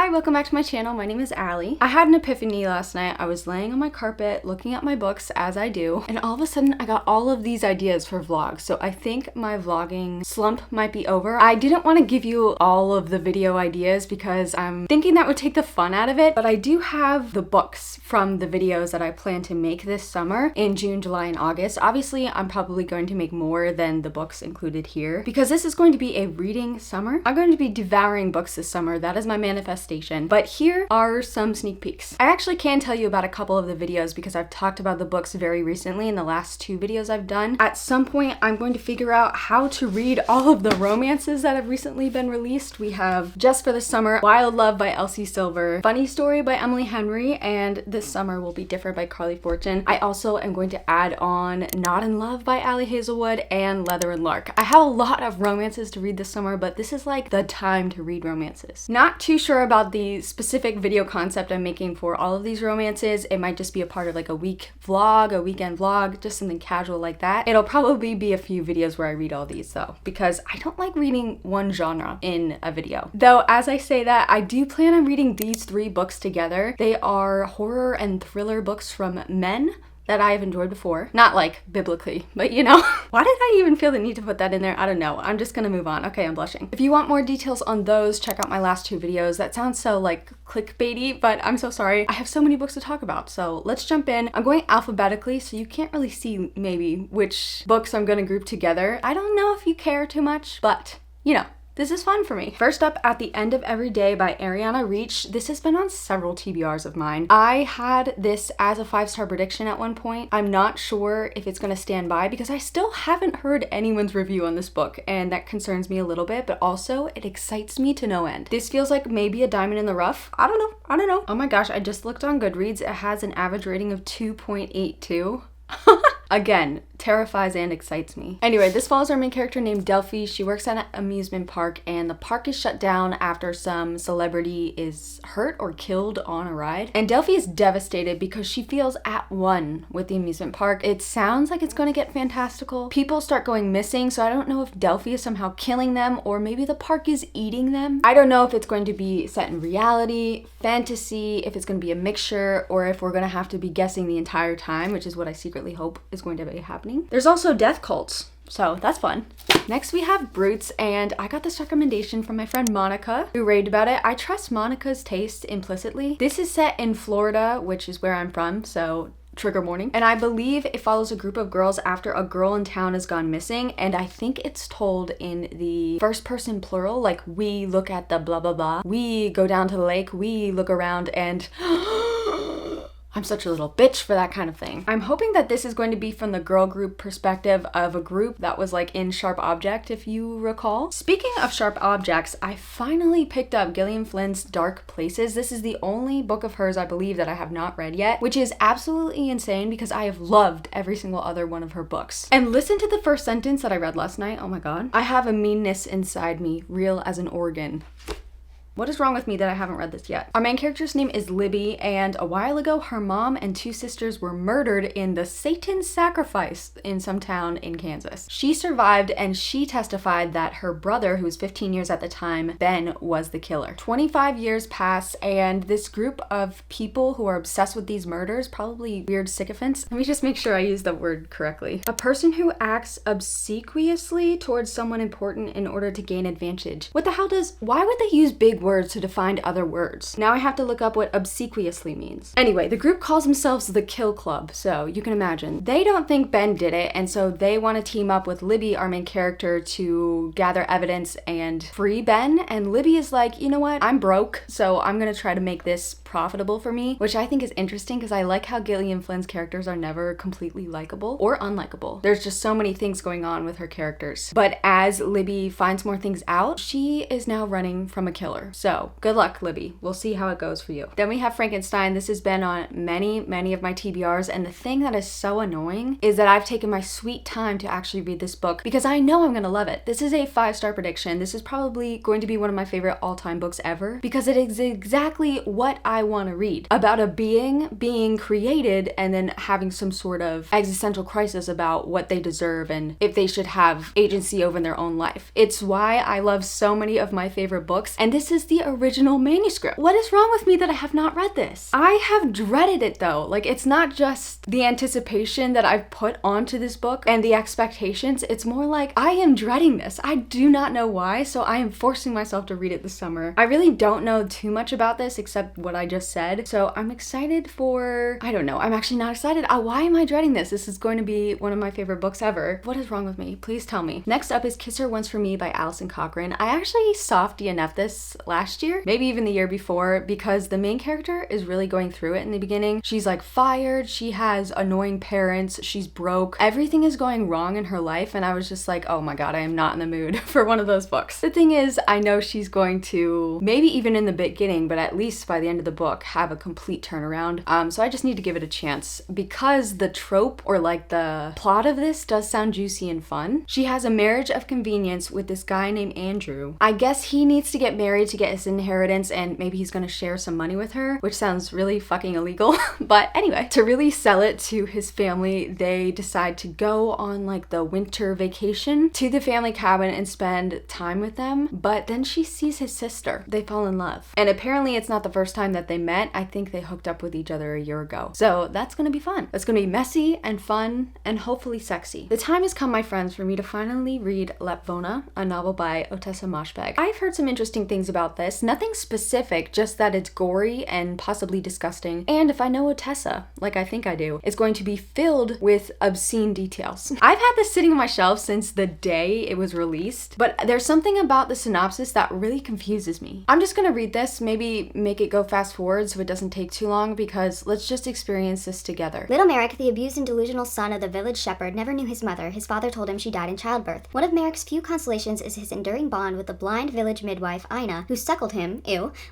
Hi, welcome back to my channel. My name is Allie. I had an epiphany last night. I was laying on my carpet looking at my books as I do, and all of a sudden I got all of these ideas for vlogs. So I think my vlogging slump might be over. I didn't want to give you all of the video ideas because I'm thinking that would take the fun out of it, but I do have the books from the videos that I plan to make this summer in June, July, and August. Obviously, I'm probably going to make more than the books included here because this is going to be a reading summer. I'm going to be devouring books this summer. That is my manifestation. But here are some sneak peeks. I actually can tell you about a couple of the videos because I've talked about the books very recently in the last 2 videos I've done. At some point, I'm going to figure out how to read all of the romances that have recently been released. We have Just for the Summer, Wild Love by Elsie Silver, Funny Story by Emily Henry, and This Summer Will Be Different by Carly Fortune. I also am going to add on Not in Love by Ali Hazelwood and Leather and Lark. I have a lot of romances to read this summer, but this is like the time to read romances. Not too sure about the specific video concept I'm making for all of these romances. It might just be a part of like a week vlog, a weekend vlog, just something casual like that. It'll probably be a few videos where I read all these though, because I don't like reading one genre in a video. Though as I say that, I do plan on reading these 3 books together. They are horror and thriller books from men that I have enjoyed before. Not like biblically, but you know. Why did I even feel the need to put that in there? I don't know. I'm just gonna move on. Okay, I'm blushing. If you want more details on those, check out my last 2 videos. That sounds so like clickbaity, but I'm so sorry. I have so many books to talk about, so let's jump in. I'm going alphabetically, so you can't really see maybe which books I'm gonna group together. I don't know if you care too much, but you know. This is fun for me. First up, At the End of Every Day by Ariana Reach. This has been on several TBRs of mine. I had this as a 5-star prediction at one point. I'm not sure if it's gonna stand by because I still haven't heard anyone's review on this book, and that concerns me a little bit, but also it excites me to no end. This feels like maybe a diamond in the rough. I don't know. Oh my gosh, I just looked on Goodreads. It has an average rating of 2.82. Again, terrifies and excites me. Anyway, this follows our main character named Delphi. She works at an amusement park and the park is shut down after some celebrity is hurt or killed on a ride. And Delphi is devastated because she feels at one with the amusement park. It sounds like it's going to get fantastical. People start going missing, so I don't know if Delphi is somehow killing them or maybe the park is eating them. I don't know if it's going to be set in reality, fantasy, if it's going to be a mixture, or if we're going to have to be guessing the entire time, which is what I secretly hope is going to be happening. There's also death cults, so that's fun. Next we have Brutes, and I got this recommendation from my friend Monica, who raved about it. I trust Monica's taste implicitly. This is set in Florida, which is where I'm from, so trigger warning. And I believe it follows a group of girls after a girl in town has gone missing, and I think it's told in the first person plural, like we look at the blah blah blah, we go down to the lake, we look around, and I'm such a little bitch for that kind of thing. I'm hoping that this is going to be from the girl group perspective of a group that was like in Sharp Object, if you recall. Speaking of Sharp Objects, I finally picked up Gillian Flynn's Dark Places. This is the only book of hers, I believe, that I have not read yet, which is absolutely insane because I have loved every single other one of her books. And listen to the first sentence that I read last night. Oh my god. I have a meanness inside me, real as an organ. What is wrong with me that I haven't read this yet? Our main character's name is Libby, and a while ago her mom and 2 sisters were murdered in the Satan sacrifice in some town in Kansas. She survived, and she testified that her brother, who was 15 years at the time, Ben, was the killer. 25 years pass, and this group of people who are obsessed with these murders, probably weird sycophants. Let me just make sure I use the word correctly. A person who acts obsequiously towards someone important in order to gain advantage. What the hell why would they use big words to define other words? Now I have to look up what obsequiously means. Anyway, the group calls themselves the Kill Club, so you can imagine. They don't think Ben did it, and so they want to team up with Libby, our main character, to gather evidence and free Ben. And Libby is like, you know what? I'm broke, so I'm gonna try to make this profitable for me, which I think is interesting because I like how Gillian Flynn's characters are never completely likable or unlikable. There's just so many things going on with her characters. But as Libby finds more things out, she is now running from a killer. So good luck, Libby. We'll see how it goes for you. Then we have Frankenstein. This has been on many of my TBRs, and the thing that is so annoying is that I've taken my sweet time to actually read this book because I know I'm gonna love it. This is a 5-star prediction. This is probably going to be one of my favorite all-time books ever because it is exactly what I want to read, about a being created and then having some sort of existential crisis about what they deserve and if they should have agency over their own life. It's why I love so many of my favorite books, and this is is the original manuscript. What is wrong with me that I have not read this? I have dreaded it though. Like, it's not just the anticipation that I've put onto this book and the expectations. It's more like I am dreading this. I do not know why, so I am forcing myself to read it this summer. I really don't know too much about this except what I just said, so I'm excited for, I don't know, I'm actually not excited. Why am I dreading this? This is going to be one of my favorite books ever. What is wrong with me? Please tell me. Next up is Kiss Her Once for Me by Alison Cochrane. I actually soft DNF'd this last year, maybe even the year before, because the main character is really going through it in the beginning. She's like fired, she has annoying parents, she's broke, everything is going wrong in her life, and I was just like, oh my god, I am not in the mood for one of those books. The thing is, I know she's going to, maybe even in the beginning, but at least by the end of the book, have a complete turnaround. So I just need to give it a chance because the trope or like the plot of this does sound juicy and fun. She has a marriage of convenience with this guy named Andrew. I guess he needs to get married to get his inheritance, and maybe he's gonna share some money with her, which sounds really fucking illegal. But anyway, to really sell it to his family, they decide to go on like the winter vacation to the family cabin and spend time with them. But then she sees his sister. They fall in love. And apparently it's not the first time that they met. I think they hooked up with each other a year ago. So that's gonna be fun. That's gonna be messy and fun and hopefully sexy. The time has come, my friends, for me to finally read Lapvona, a novel by Ottessa Moshfegh. I've heard some interesting things about this. Nothing specific, just that it's gory and possibly disgusting. And if I know Ottessa, like I think I do, it's going to be filled with obscene details. I've had this sitting on my shelf since the day it was released, but there's something about the synopsis that really confuses me. I'm just gonna read this, maybe make it go fast forward so it doesn't take too long, because let's just experience this together. Little Merrick, the abused and delusional son of the village shepherd, never knew his mother. His father told him she died in childbirth. One of Merrick's few consolations is his enduring bond with the blind village midwife, Ina, who suckled him,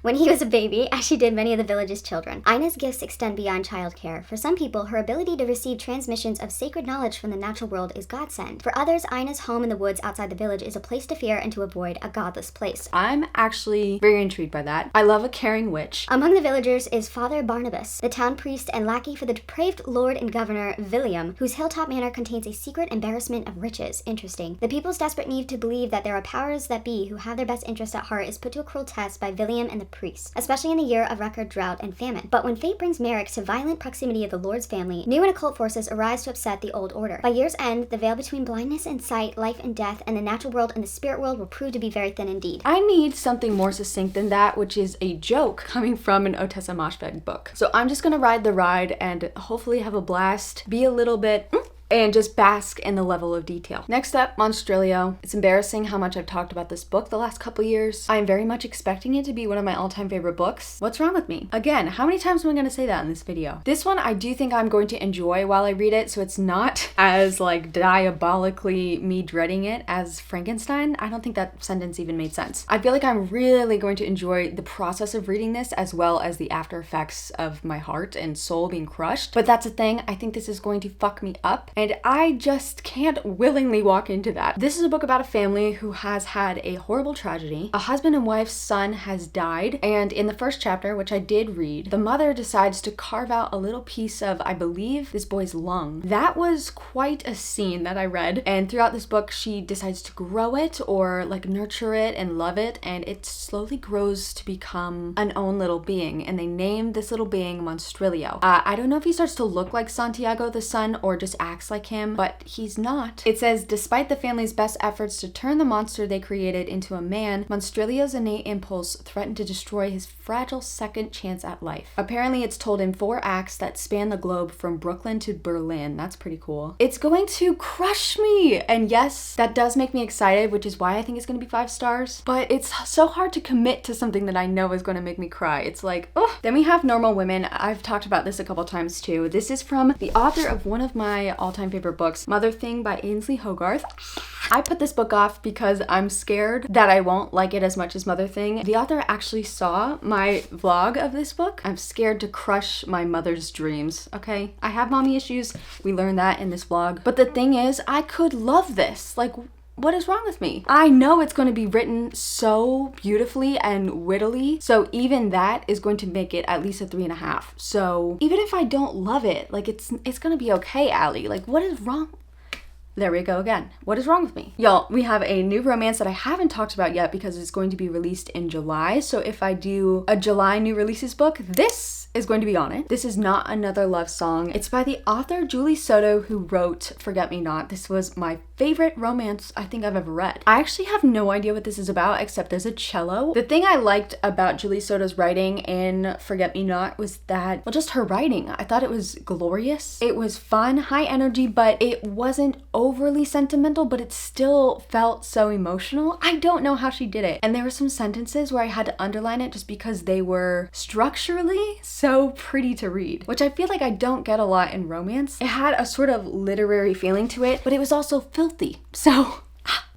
when he was a baby, as she did many of the village's children. Ina's gifts extend beyond childcare. For some people, her ability to receive transmissions of sacred knowledge from the natural world is godsend. For others, Ina's home in the woods outside the village is a place to fear and to avoid, a godless place. I'm actually very intrigued by that. I love a caring witch. Among the villagers is Father Barnabas, the town priest and lackey for the depraved lord and governor William, whose hilltop manor contains a secret embarrassment of riches. Interesting. The people's desperate need to believe that there are powers that be who have their best interest at heart is put to a cruel test by William and the priests, especially in the year of record drought and famine. But when fate brings Merrick to violent proximity of the Lord's family, new and occult forces arise to upset the old order. By year's end, the veil between blindness and sight, life and death, and the natural world and the spirit world will prove to be very thin indeed. I need something more succinct than that, which is a joke coming from an Ottessa Moshfegh book. So I'm just gonna ride the ride and hopefully have a blast, be a little bit and just bask in the level of detail. Next up, Monstrilio. It's embarrassing how much I've talked about this book the last couple years. I'm very much expecting it to be one of my all-time favorite books. What's wrong with me? Again, how many times am I gonna say that in this video? This one I do think I'm going to enjoy while I read it, so it's not as like diabolically me dreading it as Frankenstein. I don't think that sentence even made sense. I feel like I'm really going to enjoy the process of reading this as well as the after effects of my heart and soul being crushed. But that's the thing, I think this is going to fuck me up. And I just can't willingly walk into that. This is a book about a family who has had a horrible tragedy. A husband and wife's son has died, and in the first chapter, which I did read, the mother decides to carve out a little piece of, I believe, this boy's lung. That was quite a scene that I read, and throughout this book, she decides to grow it or like nurture it and love it, and it slowly grows to become an own little being, and they named this little being Monstrilio. I don't know if he starts to look like Santiago the son or just acts like him, but he's not. It says, despite the family's best efforts to turn the monster they created into a man, Monstrilio's innate impulse threatened to destroy his fragile second chance at life. Apparently it's told in 4 acts that span the globe from Brooklyn to Berlin. That's pretty cool. It's going to crush me! And yes, that does make me excited, which is why I think it's gonna be 5 stars. But it's so hard to commit to something that I know is gonna make me cry. It's like, oh. Then we have Normal Women. I've talked about this a couple times too. This is from the author of one of my all-time favorite books, Mother Thing by Ainsley Hogarth. I put this book off because I'm scared that I won't like it as much as Mother Thing. The author actually saw my vlog of this book. I'm scared to crush my mother's dreams, okay? I have mommy issues. We learned that in this vlog. But the thing is, I could love this. Like, what is wrong with me? I know it's going to be written so beautifully and wittily, so even that is going to make it at least a 3.5. So even if I don't love it, like it's gonna be okay, Allie. Like, what is wrong? There we go again. What is wrong with me? Y'all, we have a new romance that I haven't talked about yet because it's going to be released in July. So if I do a July new releases book, this is going to be on it. This is not another love song. It's by the author Julie Soto, who wrote Forget Me Not. This was my favorite romance I think I've ever read. I actually have no idea what this is about, except there's a cello. The thing I liked about Julie Soto's writing in Forget Me Not was that, well, just her writing. I thought it was glorious. It was fun, high energy, but it wasn't overly sentimental, but it still felt so emotional. I don't know how she did it. And there were some sentences where I had to underline it just because they were structurally so pretty to read, which I feel like I don't get a lot in romance. It had a sort of literary feeling to it, but it was also filthy. So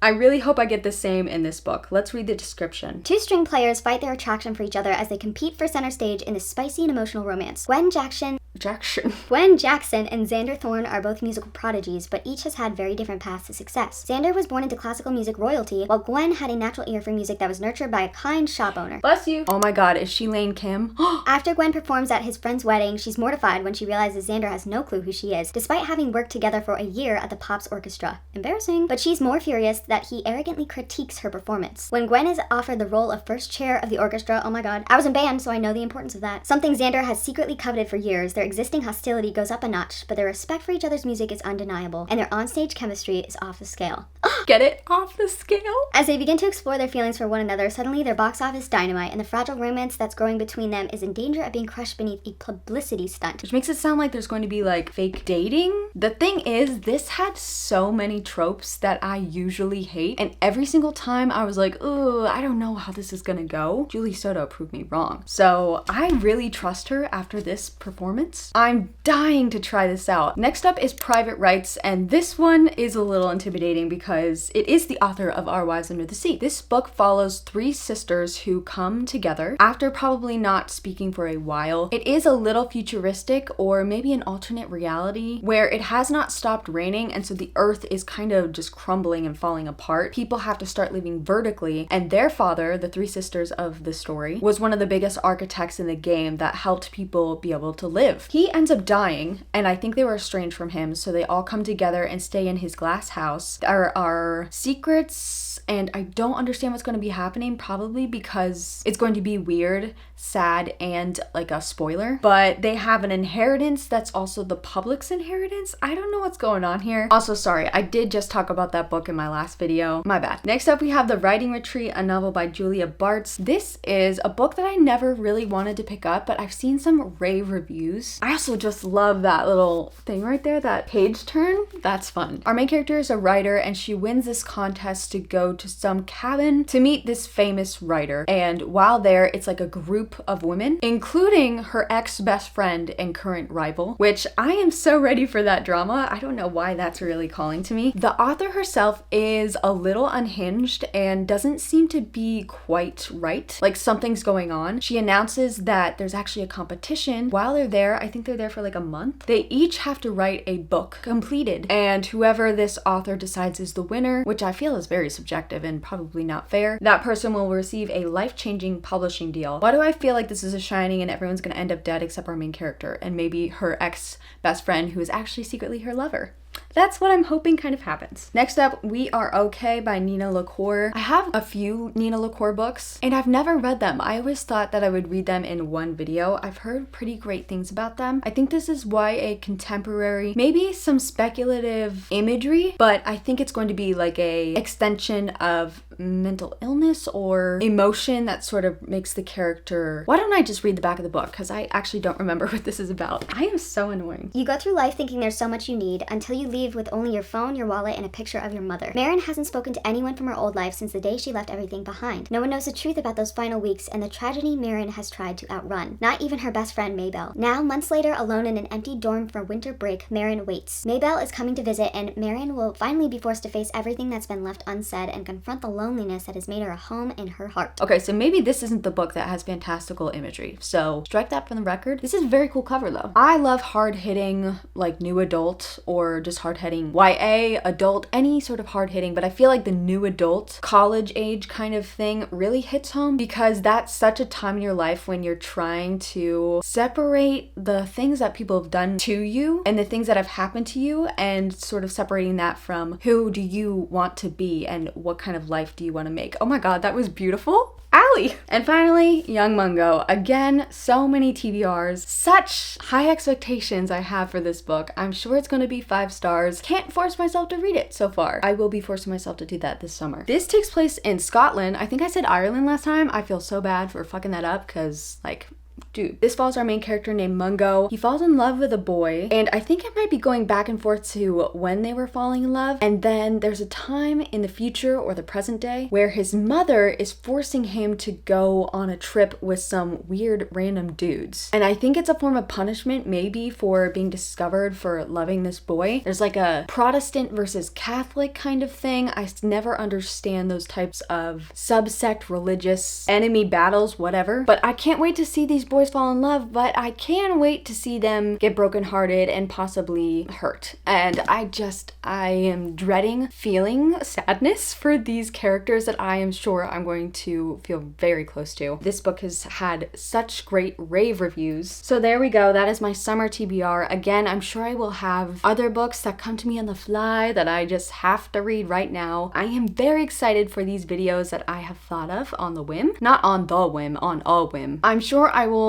I really hope I get the same in this book. Let's read the description. Two string players fight their attraction for each other as they compete for center stage in this spicy and emotional romance. Gwen Jackson and Xander Thorne are both musical prodigies, but each has had very different paths to success. Xander was born into classical music royalty, while Gwen had a natural ear for music that was nurtured by a kind shop owner. Bless you. Oh my god, is she Lane Kim? After Gwen performs at his friend's wedding, she's mortified when she realizes Xander has no clue who she is, despite having worked together for a year at the Pops Orchestra. Embarrassing. But she's more furious that he arrogantly critiques her performance. When Gwen is offered the role of first chair of the orchestra, oh my god, I was in band, so I know the importance of that. Something Xander has secretly coveted for years, their existing hostility goes up a notch, but their respect for each other's music is undeniable, and their onstage chemistry is off the scale. Get it? Off the scale? As they begin to explore their feelings for one another, suddenly their box office dynamite and the fragile romance that's growing between them is in danger of being crushed beneath a publicity stunt. Which makes it sound like there's going to be like fake dating. The thing is, this had so many tropes that I usually hate, and every single time I was like, ooh, I don't know how this is gonna go. Julie Soto proved me wrong. So I really trust her after this performance. I'm dying to try this out. Next up is Private Rights, and this one is a little intimidating because it is the author of Our Wives Under the Sea. This book follows three sisters who come together after probably not speaking for a while. It is a little futuristic, or maybe an alternate reality where it has not stopped raining, and so the earth is kind of just crumbling and falling apart. People have to start living vertically, and their father, the three sisters of the story, was one of the biggest architects in the game that helped people be able to live. He ends up dying, and I think they were estranged from him, so they all come together and stay in his glass house. There are secrets, and I don't understand what's going to be happening, probably because it's going to be weird, sad, and like a spoiler, but they have an inheritance that's also the public's inheritance. I don't know what's going on here. Also, sorry, I did just talk about that book in my last video. My bad. Next up, we have The Writing Retreat, a novel by Julia Bartz. This is a book that I never really wanted to pick up, but I've seen some rave reviews. I also just love that little thing right there, that page turn. That's fun. Our main character is a writer, and she wins this contest to go to some cabin to meet this famous writer. And while there, it's like a group of women, including her ex-best friend and current rival, which I am so ready for that drama. I don't know why that's really calling to me. The author herself is a little unhinged and doesn't seem to be quite right. Like something's going on. She announces that there's actually a competition. While they're there, I think they're there for like a month, they each have to write a book completed, and whoever this author decides is the winner, which I feel is very subjective and probably not fair, that person will receive a life-changing publishing deal. Why do I feel like this is a Shining and everyone's gonna end up dead except our main character and maybe her ex-best friend who is actually secretly her lover? That's what I'm hoping kind of happens. Next up, We Are Okay by Nina LaCour. I have a few Nina LaCour books, and I've never read them. I always thought that I would read them in one video. I've heard pretty great things about them. I think this is YA contemporary, maybe some speculative imagery, but I think it's going to be like a extension of mental illness or emotion that sort of makes the character... Why don't I just read the back of the book? Because I actually don't remember what this is about. I am so annoying. You go through life thinking there's so much you need until you leave with only your phone, your wallet, and a picture of your mother. Marin hasn't spoken to anyone from her old life since the day she left everything behind. No one knows the truth about those final weeks and the tragedy Marin has tried to outrun. Not even her best friend Maybelle. Now, months later, alone in an empty dorm for winter break, Marin waits. Maybelle is coming to visit, and Marin will finally be forced to face everything that's been left unsaid and confront the loneliness that has made her a home in her heart. Okay, so maybe this isn't the book that has fantastical imagery, so strike that from the record. This is a very cool cover though. I love hard-hitting, like new adult or just hard-hitting YA, adult, any sort of hard-hitting, but I feel like the new adult, college age kind of thing really hits home because that's such a time in your life when you're trying to separate the things that people have done to you and the things that have happened to you and sort of separating that from who do you want to be and what kind of life do you want to make. Oh my god, that was beautiful. Allie! And finally, Young Mungo. Again, so many TBRs. Such high expectations I have for this book. I'm sure it's going to be 5 stars. Can't force myself to read it so far. I will be forcing myself to do that this summer. This takes place in Scotland. I think I said Ireland last time. I feel so bad for fucking that up because, like, dude, this follows our main character named Mungo. He falls in love with a boy, and I think it might be going back and forth to when they were falling in love. And then there's a time in the future or the present day where his mother is forcing him to go on a trip with some weird random dudes. And I think it's a form of punishment, maybe, for being discovered for loving this boy. There's like a Protestant versus Catholic kind of thing. I never understand those types of subsect religious enemy battles, whatever. But I can't wait to see these boys fall in love, but I can wait to see them get brokenhearted and possibly hurt. And I am dreading feeling sadness for these characters that I am sure I'm going to feel very close to. This book has had such great rave reviews. So there we go. That is my summer TBR. Again, I'm sure I will have other books that come to me on the fly that I just have to read right now. I am very excited for these videos that I have thought of on the whim. Not on the whim, on a whim. I'm sure I will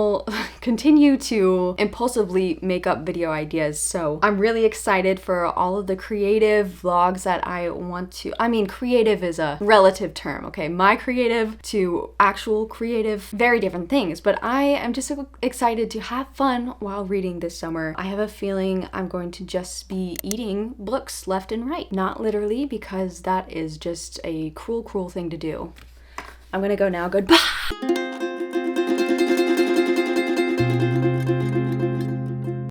continue to impulsively make up video ideas, so I'm really excited for all of the creative vlogs that I want to. I mean, creative is a relative term, okay? My creative to actual creative, very different things, but I am just so excited to have fun while reading this summer. I have a feeling I'm going to just be eating books left and right. Not literally, because that is just a cruel, cruel thing to do. I'm gonna go now. Goodbye!